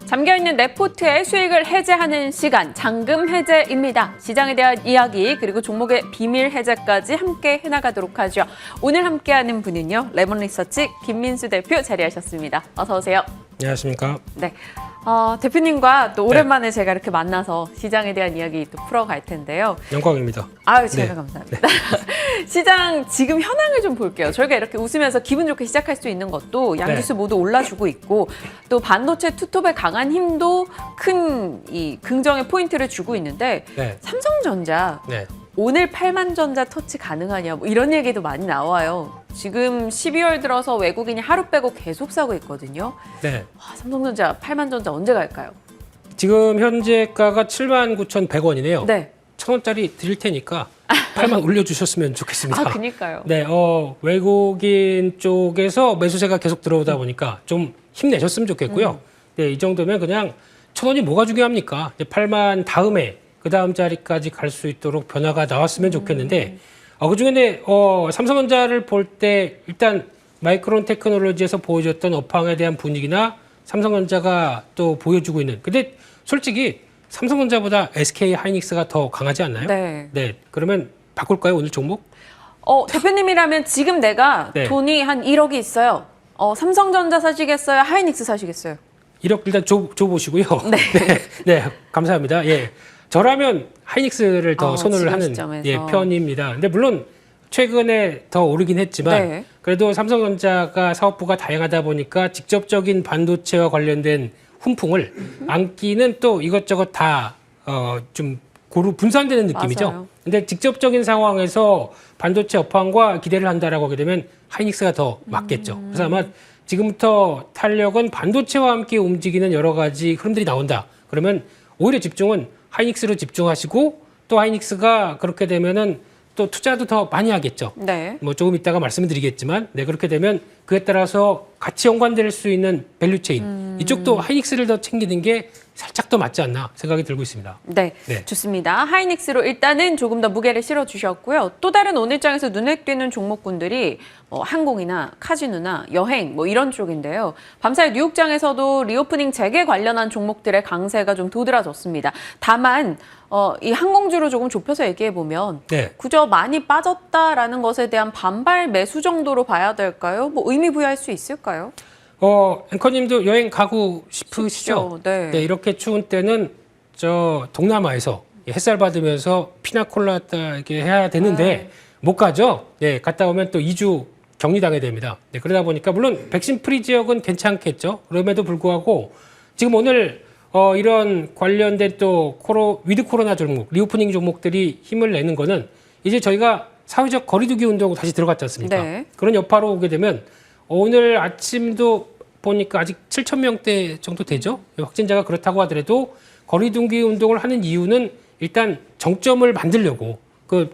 잠겨있는 네포트의 수익을 해제하는 시간, 잔금 해제입니다. 시장에 대한 이야기 그리고 종목의 비밀 해제까지 함께 해나가도록 하죠. 오늘 함께하는 분은요. 레몬리서치 김민수 대표 자리하셨습니다. 어서 오세요. 안녕하십니까. 네. 대표님과 또 오랜만에 제가 이렇게 만나서 시장에 대한 이야기 또 풀어갈 텐데요. 영광입니다. 아유, 제가 감사합니다. 시장 지금 현황을 좀 볼게요. 저희가 이렇게 웃으면서 기분 좋게 시작할 수 있는 것도 양지수 모두 올라주고 있고 또 반도체 투톱의 강한 힘도 큰 이 긍정의 포인트를 주고 있는데 삼성전자 오늘 8만 전자 터치 가능하냐 뭐 이런 얘기도 많이 나와요. 지금 12월 들어서 외국인이 하루 빼고 계속 사고 있거든요. 삼성전자 8만 전자 언제 갈까요? 지금 현재가가 79,100원이네요. 1,000원짜리 드릴 테니까 8만 올려주셨으면 좋겠습니다. 그니까요. 외국인 쪽에서 매수세가 계속 들어오다 보니까 좀 힘내셨으면 좋겠고요. 이 정도면 그냥 1,000원이 뭐가 중요합니까? 8만 다음에 그 다음 자리까지 갈 수 있도록 변화가 나왔으면 좋겠는데 그중에 삼성전자를 볼 때 일단 마이크론 테크놀로지에서 보여줬던 업황에 대한 분위기나 삼성전자가 또 보여주고 있는 근데 솔직히 삼성전자보다 SK 하이닉스가 더 강하지 않나요? 그러면 바꿀까요 오늘 종목? 대표님이라면 지금 내가 돈이 한 1억이 있어요. 삼성전자 사시겠어요? 하이닉스 사시겠어요? 1억 일단 줘보시고요. 감사합니다. 저라면 하이닉스를 더 선호를 하는 편입니다. 근데 물론 최근에 더 오르긴 했지만 그래도 삼성전자가 사업부가 다양하다 보니까 직접적인 반도체와 관련된 훈풍을 안기는 또 이것저것 다 좀 고루 분산되는 느낌이죠. 근데 직접적인 상황에서 반도체 업황과 기대를 한다라고 하게 되면 하이닉스가 더 맞겠죠. 그래서 아마 지금부터 탄력은 반도체와 함께 움직이는 여러 가지 흐름들이 나온다. 그러면 오히려 집중은 하이닉스로 집중하시고 또 하이닉스가 그렇게 되면은 또 투자도 더 많이 하겠죠. 뭐 조금 이따가 말씀을 드리겠지만 그렇게 되면 그에 따라서 같이 연관될 수 있는 밸류체인 이쪽도 하이닉스를 더 챙기는 게 살짝 더 맞지 않나 생각이 들고 있습니다. 좋습니다. 하이닉스로 일단은 조금 더 무게를 실어주셨고요. 또 다른 오늘장에서 눈에 띄는 종목군들이 항공이나 카지노나 여행 뭐 이런 쪽인데요. 밤사이 뉴욕장에서도 리오프닝 재개 관련한 종목들의 강세가 좀 도드라졌습니다. 다만 이 항공주로 조금 좁혀서 얘기해보면 그저 많이 빠졌다라는 것에 대한 반발 매수 정도로 봐야 될까요? 뭐 의미 부여할 수 있을까요? 앵커님도 여행 가고 싶으시죠? 이렇게 추운 때는 동남아에서 햇살 받으면서 피나콜라다 이렇게 해야 되는데 못 가죠. 갔다 오면 또 2주 격리당해야 됩니다. 그러다 보니까 물론 백신 프리 지역은 괜찮겠죠. 그럼에도 불구하고 지금 오늘 이런 관련된 또 위드 코로나 종목, 리오프닝 종목들이 힘을 내는 거는 이제 저희가 사회적 거리두기 운동 다시 들어갔지 않습니까? 그런 여파로 오게 되면 오늘 아침도 보니까 아직 7,000명대 정도 되죠. 확진자가 그렇다고 하더라도 거리두기 운동을 하는 이유는 일단 정점을 만들려고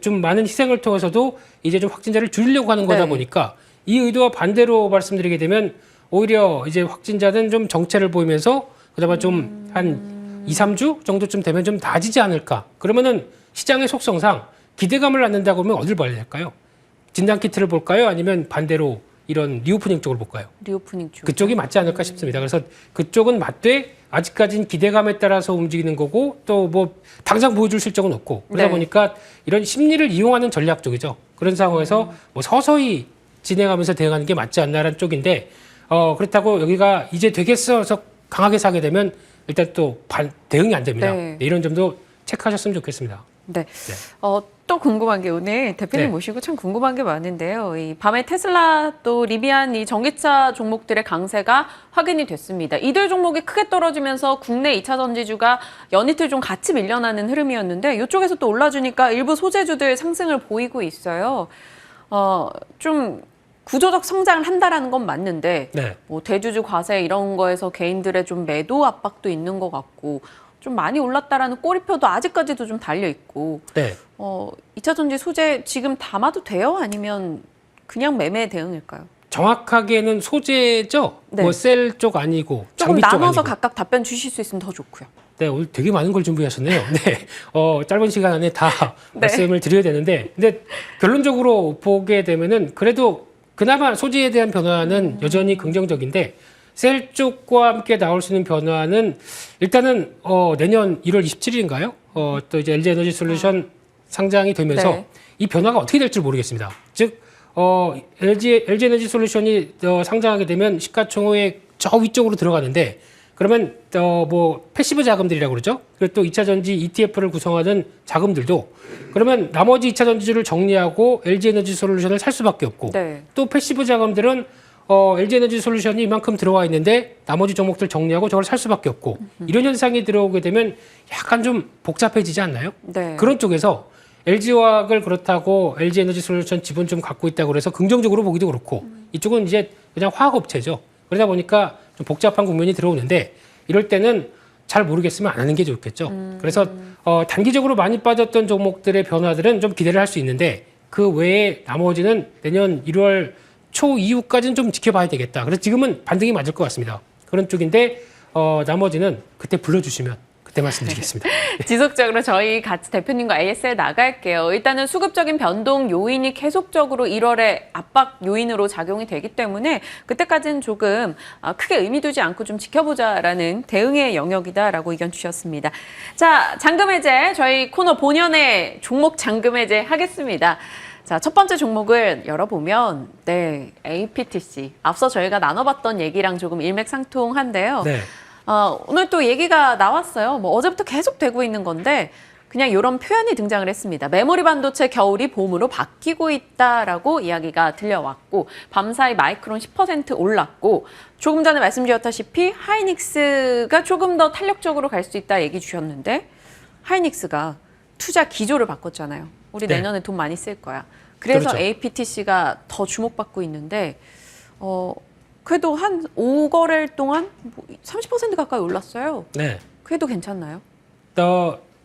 좀 많은 희생을 통해서도 이제 좀 확진자를 줄이려고 하는 거다 보니까 이 의도와 반대로 말씀드리게 되면 오히려 이제 확진자는 좀 정체를 보이면서 그다음에 좀 한 2, 3주 정도쯤 되면 좀 나아지지 않을까. 그러면은 시장의 속성상 기대감을 낳는다고 하면 어딜 봐야 될까요? 진단키트를 볼까요? 아니면 반대로 이런 리오프닝 쪽을 볼까요? 리오프닝 쪽. 그쪽이 맞지 않을까 싶습니다. 그래서 그쪽은 맞되 아직까지는 기대감에 따라서 움직이는 거고 또 뭐 당장 보여줄 실적은 없고 그러다 보니까 이런 심리를 이용하는 전략 쪽이죠. 그런 상황에서 뭐 서서히 진행하면서 대응하는 게 맞지 않나라는 쪽인데 그렇다고 여기가 이제 되겠어서 강하게 사게 되면 일단 또 대응이 안 됩니다. 이런 점도 체크하셨으면 좋겠습니다. 또 궁금한 게 오늘 대표님 모시고 참 궁금한 게 많은데요. 이 밤에 테슬라 또 리비안 이 전기차 종목들의 강세가 확인이 됐습니다. 이들 종목이 크게 떨어지면서 국내 2차 전지주가 연이틀 좀 같이 밀려나는 흐름이었는데 이쪽에서 또 올라주니까 일부 소재주들 상승을 보이고 있어요. 좀 구조적 성장을 한다라는 건 맞는데 뭐 대주주 과세 이런 거에서 개인들의 좀 매도 압박도 있는 것 같고 좀 많이 올랐다라는 꼬리표도 아직까지도 좀 달려있고 2차 전지 소재 지금 담아도 돼요? 아니면 그냥 매매 대응일까요? 정확하게는 소재죠? 뭐 셀 쪽 아니고 조금 장비 쪽 나눠서 아니고. 각각 답변 주실 수 있으면 더 좋고요. 오늘 되게 많은 걸 준비하셨네요. 짧은 시간 안에 다 말씀을 드려야 되는데 근데 결론적으로 보게 되면은 그래도 그나마 소재에 대한 변화는 여전히 긍정적인데 셀 쪽과 함께 나올 수 있는 변화는 일단은 내년 1월 27일인가요? 또 이제 LG 에너지 솔루션 상장이 되면서 네. 이 변화가 어떻게 될지 모르겠습니다. 즉 LG 에너지 솔루션이 상장하게 되면 시가총액 저 위쪽으로 들어가는데 그러면 뭐 패시브 자금들이라고 그러죠. 그리고 또 2차 전지 ETF를 구성하는 자금들도 그러면 나머지 2차 전지주를 정리하고 LG 에너지 솔루션을 살 수밖에 없고 네. 또 패시브 자금들은 LG 에너지 솔루션이 이만큼 들어와 있는데 나머지 종목들 정리하고 저걸 살 수밖에 없고 이런 현상이 들어오게 되면 약간 좀 복잡해지지 않나요? 네. 그런 쪽에서 LG화학을 그렇다고 LG 에너지 솔루션 지분 좀 갖고 있다고 그래서 긍정적으로 보기도 그렇고 이쪽은 이제 그냥 화학업체죠. 그러다 보니까 좀 복잡한 국면이 들어오는데 이럴 때는 잘 모르겠으면 안 하는 게 좋겠죠. 그래서 단기적으로 많이 빠졌던 종목들의 변화들은 좀 기대를 할 수 있는데 그 외에 나머지는 내년 1월 초 이후까지는 좀 지켜봐야 되겠다. 그래서 지금은 반등이 맞을 것 같습니다. 그런 쪽인데 나머지는 그때 불러주시면 그때 말씀드리겠습니다. 지속적으로 저희 같이 대표님과 ASL 나갈게요. 일단은 수급적인 변동 요인이 계속적으로 1월에 압박 요인으로 작용이 되기 때문에 그때까지는 조금 크게 의미 두지 않고 좀 지켜보자라는 대응의 영역이다라고 의견 주셨습니다. 자, 잔금 해제 저희 코너 본연의 종목 잔금 해제 하겠습니다. 자, 첫 번째 종목을 열어보면 네, APTC. 앞서 저희가 나눠봤던 얘기랑 조금 일맥상통한데요. 네. 오늘 또 얘기가 나왔어요. 뭐 어제부터 계속 되고 있는 건데 그냥 이런 표현이 등장을 했습니다. 메모리 반도체 겨울이 봄으로 바뀌고 있다라고 이야기가 들려왔고 밤사이 마이크론 10% 올랐고 조금 전에 말씀드렸다시피 하이닉스가 조금 더 탄력적으로 갈 수 있다 얘기 주셨는데 하이닉스가 투자 기조를 바꿨잖아요. 우리 네. 내년에 돈 많이 쓸 거야. 그래서 그렇죠. APTC가 더 주목받고 있는데 그래도 한 5거래일 동안 30% 가까이 올랐어요. 네. 그래도 괜찮나요?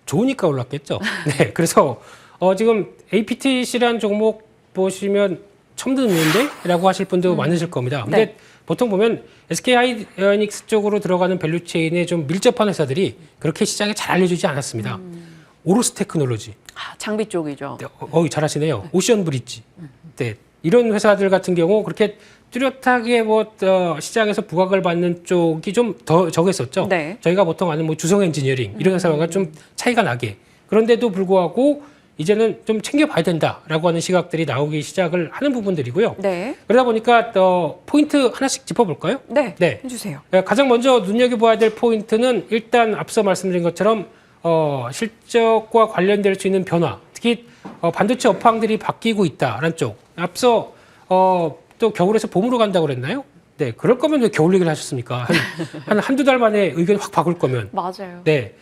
좋으니까 올랐겠죠. 네. 그래서 지금 APTC라는 종목 보시면 처음 듣는데? 라고 하실 분도 많으실 겁니다. 근데 네. 보통 보면 SK 하이닉스 쪽으로 들어가는 밸류체인에 좀 밀접한 회사들이 그렇게 시장에 잘 알려지지 않았습니다. 오로스 테크놀로지. 장비 쪽이죠. 잘하시네요. 오션 브릿지. 네. 이런 회사들 같은 경우 그렇게 뚜렷하게 시장에서 부각을 받는 쪽이 좀 더 적었었죠. 네. 저희가 보통 아는 주성 엔지니어링 이런 회사와 좀 차이가 나게. 그런데도 불구하고 이제는 좀 챙겨봐야 된다라고 하는 시각들이 나오기 시작을 하는 부분들이고요. 네. 그러다 보니까 포인트 하나씩 짚어볼까요? 네. 네. 해주세요. 가장 먼저 눈여겨봐야 될 포인트는 일단 앞서 말씀드린 것처럼 실적과 관련될 수 있는 변화, 특히 반도체 업황들이 바뀌고 있다라는 쪽. 앞서 또 겨울에서 봄으로 간다고 그랬나요? 네, 그럴 거면 왜 겨울 얘기를 하셨습니까? 한두 달 만에 의견 확 바꿀 거면. 맞아요. 네,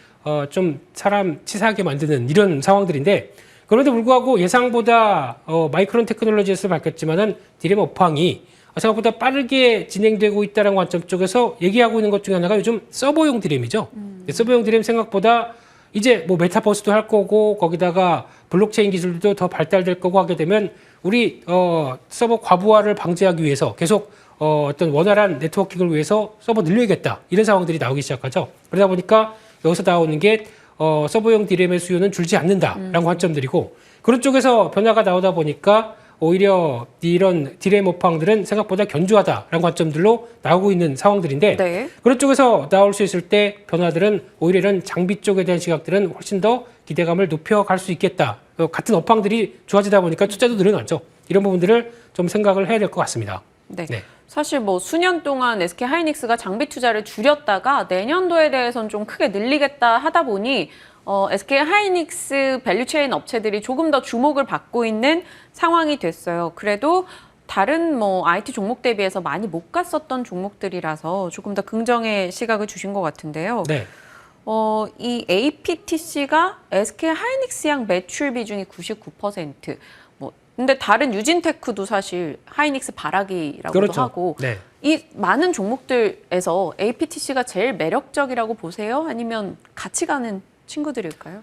좀 사람 치사하게 만드는 이런 상황들인데 그런데 불구하고 예상보다 마이크론 테크놀로지에서 밝혔지만은 디램 업황이 생각보다 빠르게 진행되고 있다는 관점 쪽에서 얘기하고 있는 것 중에 하나가 요즘 서버용 디램이죠. 서버용 디램 생각보다 이제 뭐 메타버스도 할 거고 거기다가 블록체인 기술도 더 발달될 거고 하게 되면 우리 서버 과부하를 방지하기 위해서 계속 어떤 원활한 네트워킹을 위해서 서버 늘려야겠다 이런 상황들이 나오기 시작하죠. 그러다 보니까 여기서 나오는 게 서버용 디램의 수요는 줄지 않는다라는 관점들이고 그런 쪽에서 변화가 나오다 보니까 오히려 이런 디램 업황들은 생각보다 견조하다라는 관점들로 나오고 있는 상황들인데 네. 그런 쪽에서 나올 수 있을 때 변화들은 오히려 이런 장비 쪽에 대한 시각들은 훨씬 더 기대감을 높여갈 수 있겠다. 같은 업황들이 좋아지다 보니까 투자도 늘어나죠. 이런 부분들을 좀 생각을 해야 될 것 같습니다. 네. 네. 사실 뭐 수년 동안 SK 하이닉스가 장비 투자를 줄였다가 내년도에 대해서는 좀 크게 늘리겠다 하다 보니 SK 하이닉스 밸류체인 업체들이 조금 더 주목을 받고 있는 상황이 됐어요. 그래도 다른 뭐 IT 종목 대비해서 많이 못 갔었던 종목들이라서 조금 더 긍정의 시각을 주신 것 같은데요. 네. 이 APTC가 SK 하이닉스양 매출 비중이 99%. 근데 다른 유진테크도 사실 하이닉스 바라기라고도 그렇죠. 하고 네. 이 많은 종목들에서 APTC가 제일 매력적이라고 보세요? 아니면 같이 가는 친구들일까요?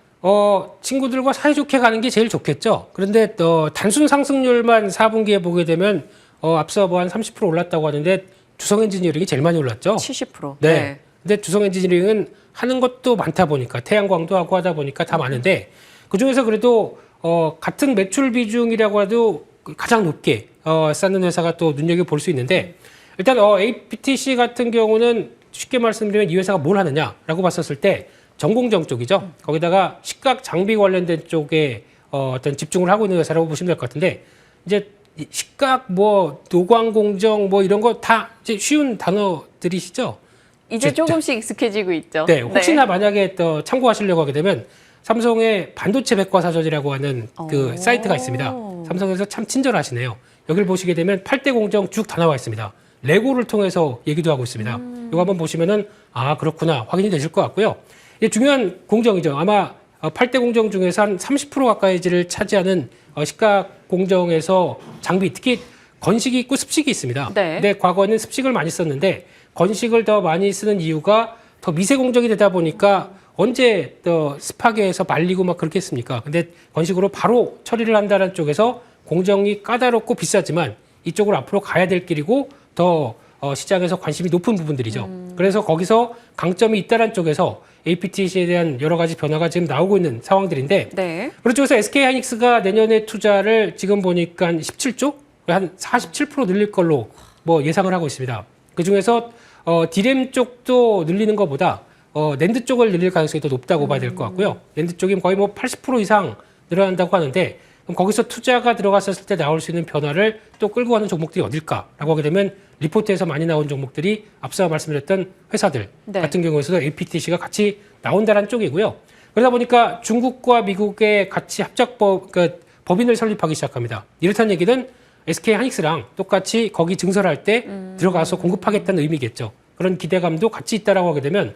친구들과 사이좋게 가는 게 제일 좋겠죠. 그런데 단순 상승률만 4분기에 보게 되면 앞서 뭐 한 30% 올랐다고 하는데 주성 엔지니어링이 제일 많이 올랐죠. 70%. 네. 근데 주성 엔지니어링은 하는 것도 많다 보니까 태양광도 하고 하다 보니까 다 많은데 그 중에서 그래도 같은 매출 비중이라고 해도 가장 높게 쌓는 회사가 또 눈여겨볼 수 있는데 일단 APTC 같은 경우는 쉽게 말씀드리면 이 회사가 뭘 하느냐라고 봤었을 때 전공정 쪽이죠. 거기다가 식각 장비 관련된 쪽에 어떤 집중을 하고 있는 회사라고 보시면 될 것 같은데 이제 식각 뭐 노광 공정 뭐 이런 거 다 이제 쉬운 단어들이시죠. 이제 조금씩 익숙해지고 있죠. 네, 혹시나 만약에 또 참고하시려고 하게 되면 삼성의 반도체 백과사전이라고 하는 그 사이트가 있습니다. 삼성에서 참 친절하시네요. 여기를 보시게 되면 8대 공정 쭉 다 나와 있습니다. 레고를 통해서 얘기도 하고 있습니다. 이거 한번 보시면은 아 그렇구나 확인이 되실 것 같고요. 이게 중요한 공정이죠. 아마 8대 공정 중에서 한 30% 가까이를 차지하는 식각 공정에서 장비 특히 건식이 있고 습식이 있습니다. 네. 근데 과거에는 습식을 많이 썼는데 건식을 더 많이 쓰는 이유가 더 미세 공정이 되다 보니까 언제 또 습하게해서 말리고 막 그렇게 했습니까? 근데 건식으로 바로 처리를 한다는 쪽에서 공정이 까다롭고 비싸지만 이쪽으로 앞으로 가야 될 길이고 더 시장에서 관심이 높은 부분들이죠. 그래서 거기서 강점이 있다는 쪽에서 APTC에 대한 여러 가지 변화가 지금 나오고 있는 상황들인데 네. 그런 쪽에서 SK하이닉스가 내년에 투자를 지금 보니까 17조? 한 47% 늘릴 걸로 뭐 예상을 하고 있습니다. 그중에서 디램 쪽도 늘리는 것보다 낸드 쪽을 늘릴 가능성이 더 높다고 봐야 될 것 같고요. 낸드 쪽이 거의 뭐 80% 이상 늘어난다고 하는데 그럼 거기서 투자가 들어갔었을 때 나올 수 있는 변화를 또 끌고 가는 종목들이 어딜까라고 하게 되면 리포트에서 많이 나온 종목들이 앞서 말씀드렸던 회사들 네. 같은 경우에서도 APTC가 같이 나온다는 쪽이고요. 그러다 보니까 중국과 미국의 같이 그러니까 법인을 설립하기 시작합니다. 이렇다는 얘기는 SK하이닉스랑 똑같이 거기 증설할 때 들어가서 공급하겠다는 의미겠죠. 그런 기대감도 같이 있다라고 하게 되면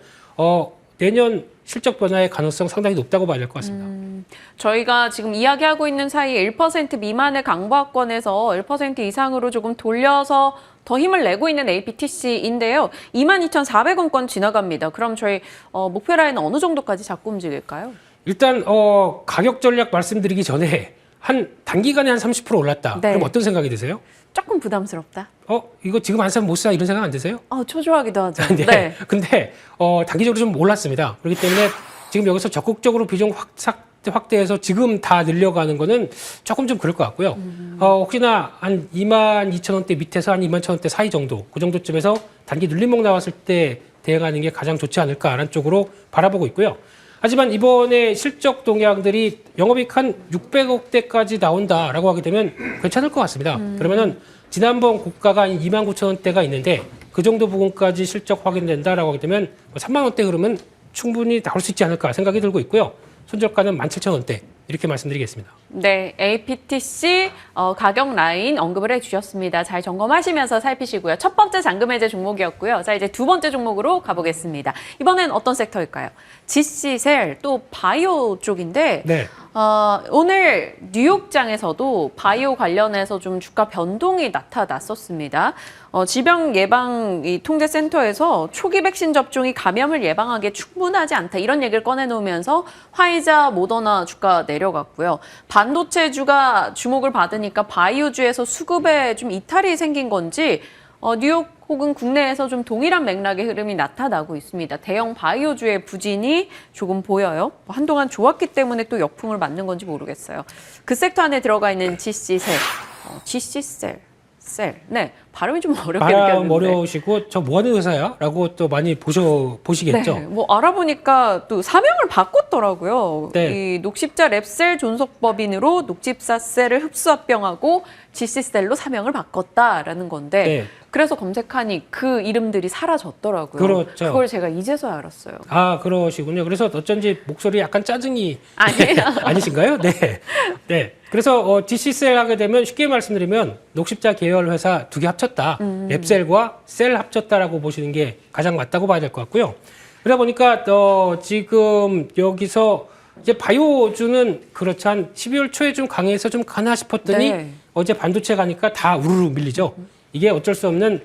내년 실적 변화의 가능성 상당히 높다고 봐야 될 것 같습니다. 저희가 지금 이야기하고 있는 사이에 1% 미만의 강보합권에서 1% 이상으로 조금 돌려서 더 힘을 내고 있는 APTC인데요. 22,400원권 지나갑니다. 그럼 저희 목표 라인은 어느 정도까지 잡고 움직일까요? 일단 가격 전략 말씀드리기 전에 한 단기간에 한 30% 올랐다. 네. 그럼 어떤 생각이 드세요? 조금 부담스럽다. 이거 지금 안 사면 못 사 이런 생각 안 드세요? 초조하기도 하죠. 네. 네. 근데 단기적으로 좀 올랐습니다. 그렇기 때문에 지금 여기서 적극적으로 비중 확대해서 지금 다 늘려가는 거는 조금 좀 그럴 것 같고요. 혹시나 한 22,000원대 밑에서 한 21,000원대 사이 정도, 그 정도쯤에서 단기 눌림목 나왔을 때 대응하는 게 가장 좋지 않을까라는 쪽으로 바라보고 있고요. 하지만 이번에 실적 동향들이 영업이익 한 600억대까지 나온다라고 하게 되면 괜찮을 것 같습니다. 그러면은 지난번 고가가 한 29,000원대가 있는데 그 정도 부분까지 실적 확인된다라고 하게 되면 3만 원대 그러면 충분히 나올 수 있지 않을까 생각이 들고 있고요. 손절가는 17,000원대 이렇게 말씀드리겠습니다. 네, APTC 가격 라인 언급을 해주셨습니다. 잘 점검하시면서 살피시고요. 첫 번째 잔금 해제 종목이었고요. 자, 이제 두 번째 종목으로 가보겠습니다. 이번엔 어떤 섹터일까요? GC셀 또 바이오 쪽인데 네. 오늘 뉴욕장에서도 바이오 관련해서 좀 주가 변동이 나타났었습니다. 질병예방통제센터에서 초기 백신 접종이 감염을 예방하기에 충분하지 않다 이런 얘기를 꺼내놓으면서 화이자, 모더나 주가 내려갔고요. 반도체주가 주목을 받으니까 바이오주에서 수급에 좀 이탈이 생긴 건지 뉴욕 혹은 국내에서 좀 동일한 맥락의 흐름이 나타나고 있습니다. 대형 바이오주의 부진이 조금 보여요. 한동안 좋았기 때문에 또 역풍을 맞는 건지 모르겠어요. 그 섹터 안에 들어가 있는 GC셀, 네, 발음이 좀 어렵게 발음 느껴지는데. 어려우시고 저 뭐 하는 회사야? 라고 또 많이 보시겠죠? 네, 뭐 알아보니까 또 사명을 바꿨더라고요. 네. 이 녹십자 랩셀 존속법인으로 녹집사 셀을 흡수합병하고 GC셀로 사명을 바꿨다라는 건데 네. 그래서 검색하니 그 이름들이 사라졌더라고요. 그렇죠. 그걸 제가 이제서야 알았어요. 아, 그러시군요. 그래서 어쩐지 목소리 약간 짜증이 아니에요. 아니신가요? 네. 네. 그래서 GC셀 하게 되면 쉽게 말씀드리면 녹십자 계열 회사 두 개 합쳤다. 랩셀과 셀 합쳤다라고 보시는 게 가장 맞다고 봐야 될 것 같고요. 그러다 보니까 지금 여기서 이제 바이오주는 그렇지 한 12월 초에 좀 강해서 좀 가나 싶었더니 네. 어제 반도체 가니까 다 우르르 밀리죠. 이게 어쩔 수 없는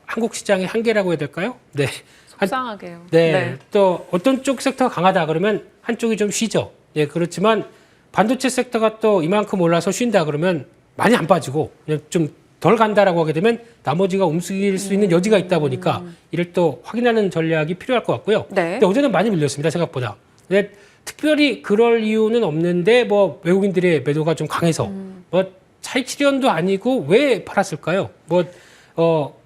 한국 시장의 한계라고 해야 될까요? 네. 속상하게요. 네. 또 어떤 쪽 섹터가 강하다 그러면 한쪽이 좀 쉬죠. 네, 그렇지만 반도체 섹터가 또 이만큼 올라서 쉰다 그러면 많이 안 빠지고 그냥 좀 덜 간다라고 하게 되면 나머지가 움직일 수 있는 여지가 있다 보니까 이를 또 확인하는 전략이 필요할 것 같고요. 네. 근데 어제는 많이 밀렸습니다, 생각보다. 근데 특별히 그럴 이유는 없는데 뭐 외국인들의 매도가 좀 강해서 뭐 차익 실현도 아니고 왜 팔았을까요?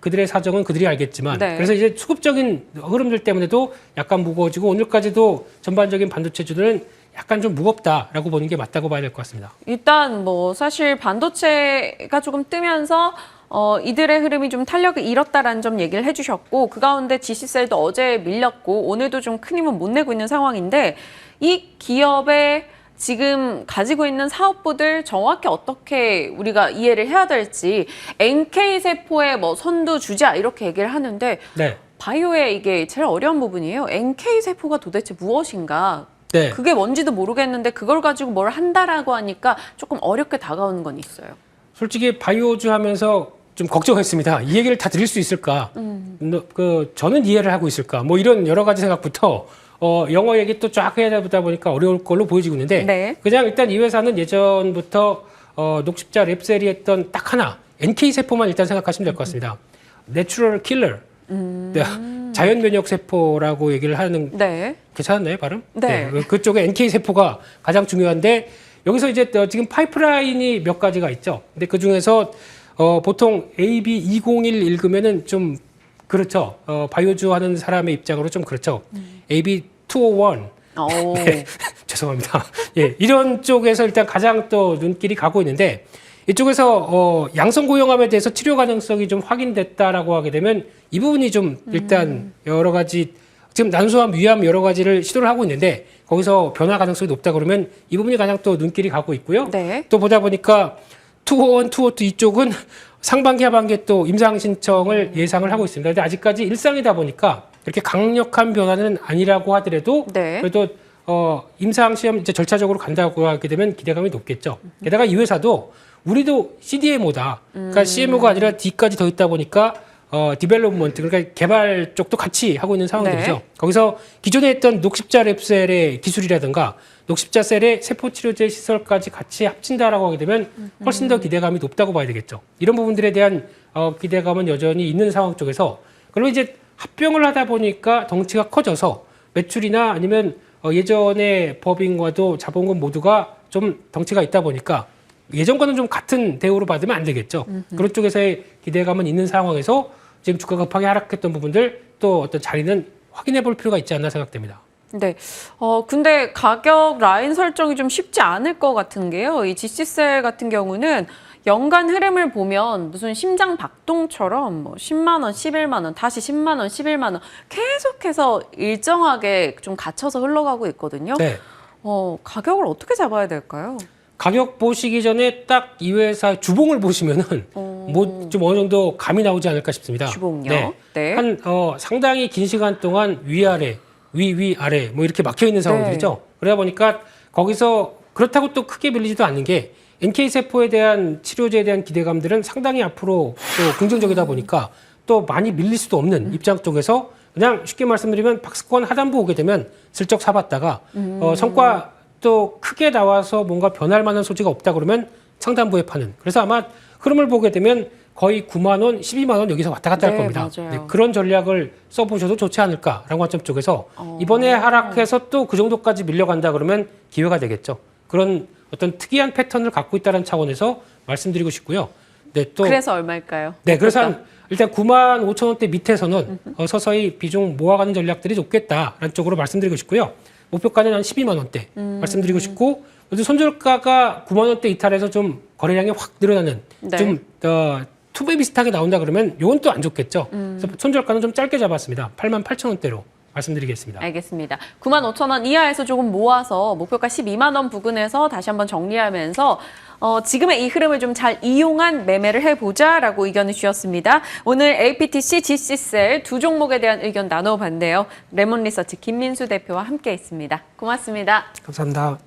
그들의 사정은 그들이 알겠지만 네. 그래서 이제 수급적인 흐름들 때문에도 약간 무거워지고 오늘까지도 전반적인 반도체주들은 약간 좀 무겁다라고 보는 게 맞다고 봐야 될 것 같습니다. 일단 뭐 사실 반도체가 조금 뜨면서 이들의 흐름이 좀 탄력을 잃었다라는 점 얘기를 해주셨고 그 가운데 GC셀도 어제 밀렸고 오늘도 좀 큰 힘은 못 내고 있는 상황인데 이 기업의 지금 가지고 있는 사업부들 정확히 어떻게 우리가 이해를 해야 될지 NK세포의 뭐 선두주자 이렇게 얘기를 하는데 네. 바이오의 이게 제일 어려운 부분이에요. NK세포가 도대체 무엇인가? 네. 그게 뭔지도 모르겠는데 그걸 가지고 뭘 한다라고 하니까 조금 어렵게 다가오는 건 있어요. 솔직히 바이오주 하면서 좀 걱정했습니다. 이 얘기를 다 드릴 수 있을까? 저는 이해를 하고 있을까? 뭐 이런 여러 가지 생각부터 영어 얘기 또 쫙 해야 되다 보니까 어려울 걸로 보여지고 있는데 네. 그냥 일단 이 회사는 예전부터 녹십자 랩셀이 했던 딱 하나 NK세포만 일단 생각하시면 될 것 같습니다. 내추럴 킬러. 네, 자연 면역 세포라고 얘기를 하는 네. 괜찮았나요, 발음? 네. 그쪽에 NK세포가 가장 중요한데 여기서 이제 지금 파이프라인이 몇 가지가 있죠. 근데 그 중에서 보통 AB201 읽으면은 좀 그렇죠. 바이오주 하는 사람의 입장으로 좀 그렇죠. AB201. 네, 죄송합니다. 예, 이런 쪽에서 일단 가장 또 눈길이 가고 있는데 이쪽에서 양성 고형암에 대해서 치료 가능성이 좀 확인됐다라고 하게 되면 이 부분이 좀 일단 여러 가지 지금 난소암, 위암 여러 가지를 시도를 하고 있는데 거기서 변화 가능성이 높다 그러면 이 부분이 가장 또 눈길이 가고 있고요. 네. 또 보다 보니까 201, 202 이쪽은 상반기, 하반기에 또 임상 신청을 예상을 하고 있습니다. 근데 아직까지 일상이다 보니까 그렇게 강력한 변화는 아니라고 하더라도 네. 그래도 임상 시험 이제 절차적으로 간다고 하게 되면 기대감이 높겠죠. 게다가 이 회사도 우리도 CDMO다. 그러니까 CMO가 아니라 D까지 더 있다 보니까 디벨롭먼트 그러니까 개발 쪽도 같이 하고 있는 상황들이죠. 네. 거기서 기존에 했던 녹십자 랩셀의 기술이라든가 녹십자 셀의 세포 치료제 시설까지 같이 합친다라고 하게 되면 훨씬 더 기대감이 높다고 봐야 되겠죠. 이런 부분들에 대한 기대감은 여전히 있는 상황 쪽에서 그리고 이제 합병을 하다 보니까 덩치가 커져서 매출이나 아니면 예전의 법인과도 자본금 모두가 좀 덩치가 있다 보니까 예전과는 좀 같은 대우로 받으면 안 되겠죠. 그런 쪽에서의 기대감은 있는 상황에서 지금 주가가 급하게 하락했던 부분들 또 어떤 자리는 확인해 볼 필요가 있지 않나 생각됩니다. 네. 근데 가격 라인 설정이 좀 쉽지 않을 것 같은 게요. 이 GC셀 같은 경우는 연간 흐름을 보면 무슨 심장 박동처럼 뭐 10만 원, 11만 원, 다시 10만 원, 11만 원 계속해서 일정하게 좀 갇혀서 흘러가고 있거든요. 네. 가격을 어떻게 잡아야 될까요? 가격 보시기 전에 딱 이 회사 주봉을 보시면은 뭐 좀 어느 정도 감이 나오지 않을까 싶습니다. 주봉요? 네. 네. 한 상당히 긴 시간 동안 위아래, 위아래 뭐 이렇게 막혀 있는 상황들이죠. 그러다 보니까 거기서 그렇다고 또 크게 밀리지도 않는 게 NK세포에 대한 치료제에 대한 기대감들은 상당히 앞으로 또 긍정적이다 보니까 또 많이 밀릴 수도 없는 입장 쪽에서 그냥 쉽게 말씀드리면 박스권 하단부 오게 되면 슬쩍 사봤다가 성과 또 크게 나와서 뭔가 변할 만한 소지가 없다 그러면 상단부에 파는. 그래서 아마 흐름을 보게 되면 거의 9만 원, 12만 원 여기서 왔다 갔다 할 겁니다. 네, 그런 전략을 써보셔도 좋지 않을까라는 관점 쪽에서 이번에 하락해서 또 그 정도까지 밀려간다 그러면 기회가 되겠죠. 그런 어떤 특이한 패턴을 갖고 있다는 차원에서 말씀드리고 싶고요. 네, 또 그래서 얼마일까요? 네, 그래서 일단 9만 5천 원대 밑에서는 서서히 비중 모아가는 전략들이 좋겠다라는 쪽으로 말씀드리고 싶고요. 목표가는 한 12만 원대 말씀드리고 싶고 손절가가 9만 원대 이탈해서 좀 거래량이 확 늘어나는 네. 좀 투배 비슷하게 나온다 그러면 이건 또 안 좋겠죠. 그래서 손절가는 좀 짧게 잡았습니다. 8만 8천 원대로 말씀드리겠습니다. 알겠습니다. 9만 5천 원 이하에서 조금 모아서 목표가 12만 원 부근에서 다시 한번 정리하면서 지금의 이 흐름을 좀 잘 이용한 매매를 해보자라고 의견을 주셨습니다. 오늘 APTC, GC셀 두 종목에 대한 의견 나눠봤는데요. 레몬리서치 김민수 대표와 함께했습니다. 고맙습니다. 감사합니다.